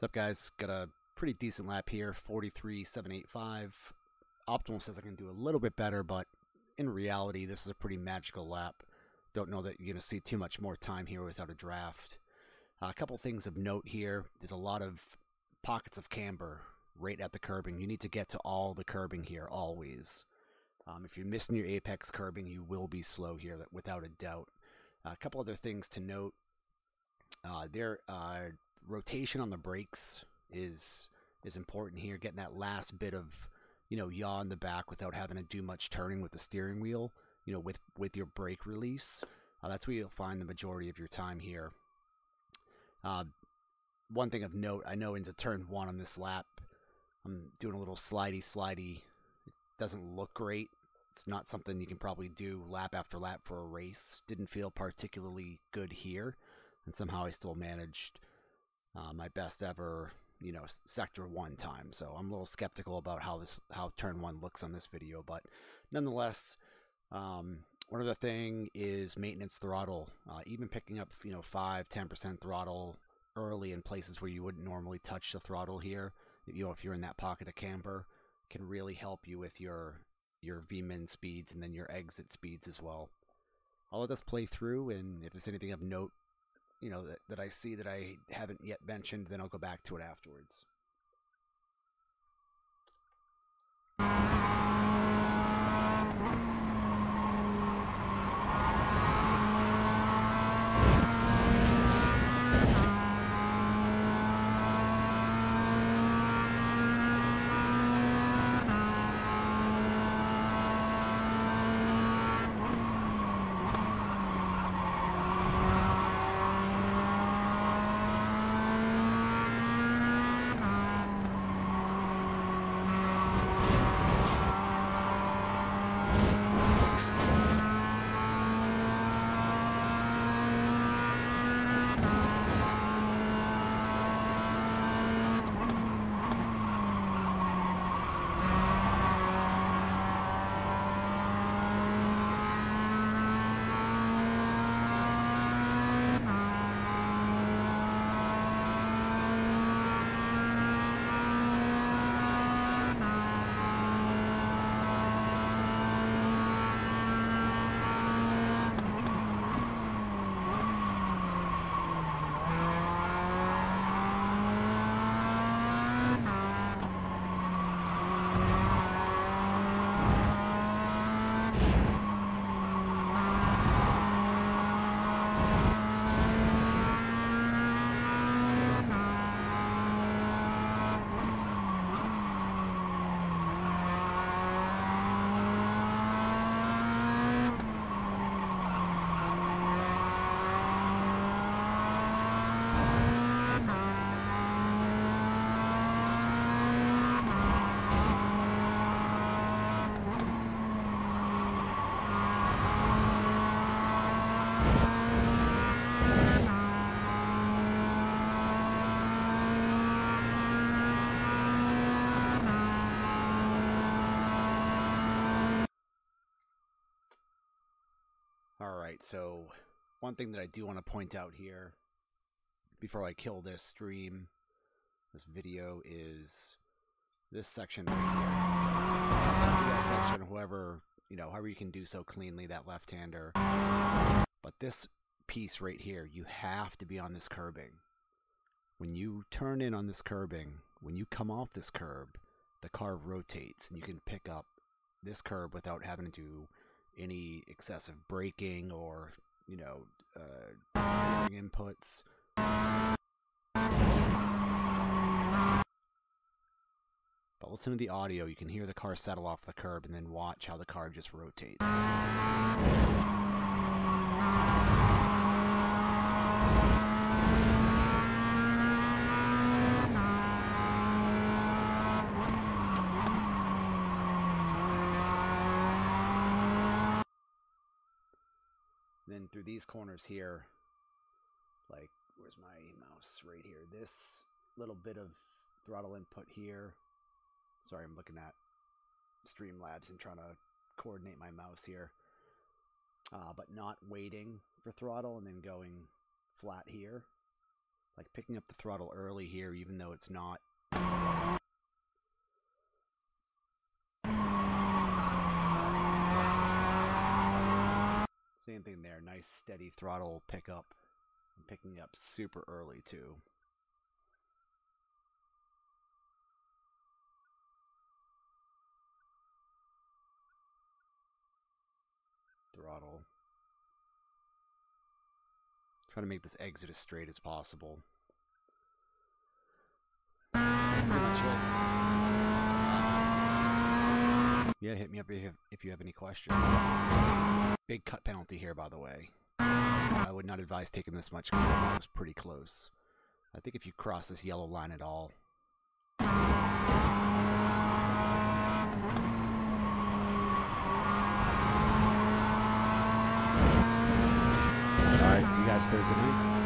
What's up, guys? Got a pretty decent lap here, 43.785. Optimal says I can do a little bit better, but in reality, this is a pretty magical lap. Don't know that you're going to see too much more time here without a draft. A couple things of note here. There's a lot of pockets of camber right at the curbing. You need to get to all the curbing here, always. If you're missing your apex curbing, you will be slow here, without a doubt. A couple other things to note. Rotation on the brakes is important here. Getting that last bit of, yaw in the back without having to do much turning with the steering wheel, with your brake release. That's where you'll find the majority of your time here. One thing of note, I know into turn one on this lap, I'm doing a little slidey. It doesn't look great. It's not something you can probably do lap after lap for a race. Didn't feel particularly good here, and somehow I still managed my best ever, sector one time. So I'm a little skeptical about how turn one looks on this video, but nonetheless, one other thing is maintenance throttle. Even picking up 5-10% throttle early in places where you wouldn't normally touch the throttle here, if you're in that pocket of camber, can really help you with your V-min speeds and then your exit speeds as well. I'll let this play through, and if there's anything of note that I see that I haven't yet mentioned, then I'll go back to it afterwards. Alright, so one thing that I do want to point out here before I kill this video, is this section right here. That section, however you can do so cleanly, that left-hander. But this piece right here, you have to be on this curbing. When you turn in on this curbing, when you come off this curb, the car rotates, and you can pick up this curb without having to do any excessive braking or steering inputs. But listen to the audio. You can hear the car settle off the curb, and then watch how the car just rotates. Then through these corners here, like, where's my mouse? Right here. This little bit of throttle input here. Sorry, I'm looking at Streamlabs and trying to coordinate my mouse here. But not waiting for throttle and then going flat here. Like picking up the throttle early here, even though it's not. Same thing there, nice steady throttle pickup. I'm picking up super early too. Throttle. Trying to make this exit as straight as possible. Pretty much it. Yeah, hit me up if you have any questions. Big cut penalty here, by the way. I would not advise taking this much. That was pretty close. I think if you cross this yellow line at all. Alright, see you guys Thursday night.